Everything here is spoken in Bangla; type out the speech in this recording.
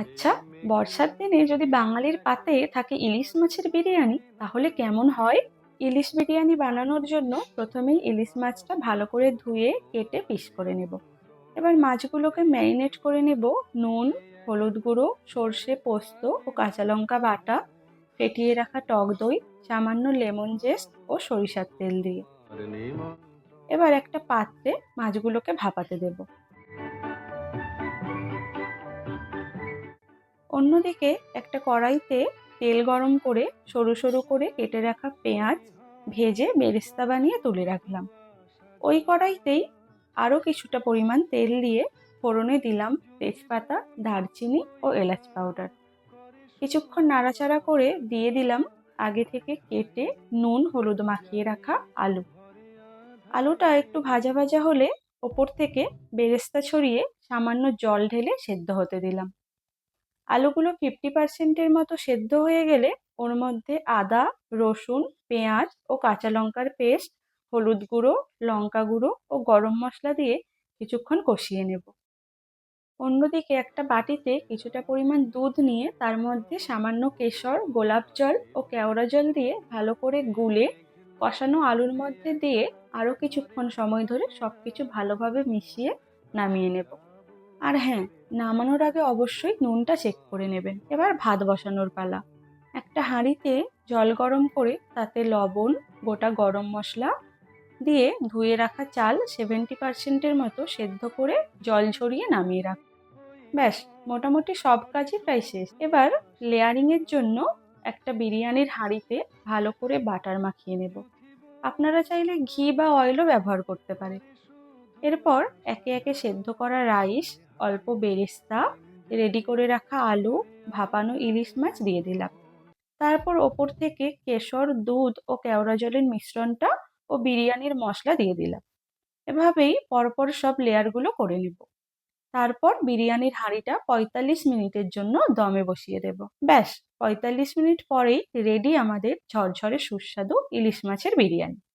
আচ্ছা, বর্ষার দিনে যদি বাঙালির পাতে থাকে ইলিশ মাছের বিরিয়ানি তাহলে কেমন হয়? ইলিশ বিরিয়ানি বানানোর জন্য প্রথমেই ইলিশ মাছটা ভালো করে ধুয়ে কেটে পিস করে নেব। এবার মাছগুলোকে ম্যারিনেট করে নেব নুন, হলুদ গুঁড়ো, সর্ষে পোস্ত ও কাঁচা লঙ্কা বাটা, ফেটিয়ে রাখা টক দই, সামান্য লেমন জেস্ট ও সরিষার তেল দিয়ে। এবার একটা পাত্রে মাছগুলোকে ভাপাতে দেব। অন্যদিকে একটা কড়াইতে তেল গরম করে সরু সরু করে কেটে রাখা পেঁয়াজ ভেজে বেরেস্তা বানিয়ে তুলে রাখলাম। ওই কড়াইতেই আরও কিছুটা পরিমাণ তেল দিয়ে ফোড়নে দিলাম তেজপাতা, দারচিনি ও এলাচ পাউডার। কিছুক্ষণ নাড়াচাড়া করে দিয়ে দিলাম আগে থেকে কেটে নুন হলুদ মাখিয়ে রাখা আলু। আলুটা একটু ভাজা ভাজা হলে ওপর থেকে বেরেস্তা ছড়িয়ে সামান্য জল ঢেলে সেদ্ধ হতে দিলাম। আলুগুলো 50% মতো সেদ্ধ হয়ে গেলে ওর মধ্যে আদা, রসুন, পেঁয়াজ ও কাঁচা লঙ্কার পেস্ট, হলুদ গুঁড়ো, লঙ্কা গুঁড়ো ও গরম মশলা দিয়ে কিছুক্ষণ কষিয়ে নেব। অন্যদিকে একটা বাটিতে কিছুটা পরিমাণ দুধ নিয়ে তার মধ্যে সামান্য কেশর, গোলাপ জল ও কেওড়া জল দিয়ে ভালো করে গুলে কষানো আলুর মধ্যে দিয়ে আরও কিছুক্ষণ সময় ধরে সবকিছু ভালোভাবে মিশিয়ে নামিয়ে নেব। আর হ্যাঁ, নামানোর আগে অবশ্যই নুনটা চেক করে নেবেন। এবার ভাত বসানোর পালা। একটা হাঁড়িতে জল গরম করে তাতে লবণ, গোটা গরম মশলা দিয়ে ধুয়ে রাখা চাল 70% মতো সেদ্ধ করে জল ঝরিয়ে নামিয়ে রাখ। ব্যাস, মোটামুটি সব কাজই প্রায় শেষ। এবার লেয়ারিংয়ের জন্য একটা বিরিয়ানির হাঁড়িতে ভালো করে বাটার মাখিয়ে নেব। আপনারা চাইলে ঘি বা অয়েলও ব্যবহার করতে পারেন। এরপর একে একে সেদ্ধ করা রাইস, অল্প বেরেস্তা, রেডি করে রাখা আলু, ভাপানো ইলিশ মাছ দিয়ে দিলাম। তারপর ওপর থেকে কেশর, দুধ ও কেওড়া জলের মিশ্রণটা ও বিরিয়ানির মশলা দিয়ে দিলাম। এভাবেই পরপর সব লেয়ারগুলো করে নেব। তারপর বিরিয়ানির হাঁড়িটা 45 মিনিটের জন্য দমে বসিয়ে দেব। ব্যাস, 45 মিনিট পরেই রেডি আমাদের ঝরঝরে সুস্বাদু ইলিশ মাছের বিরিয়ানি।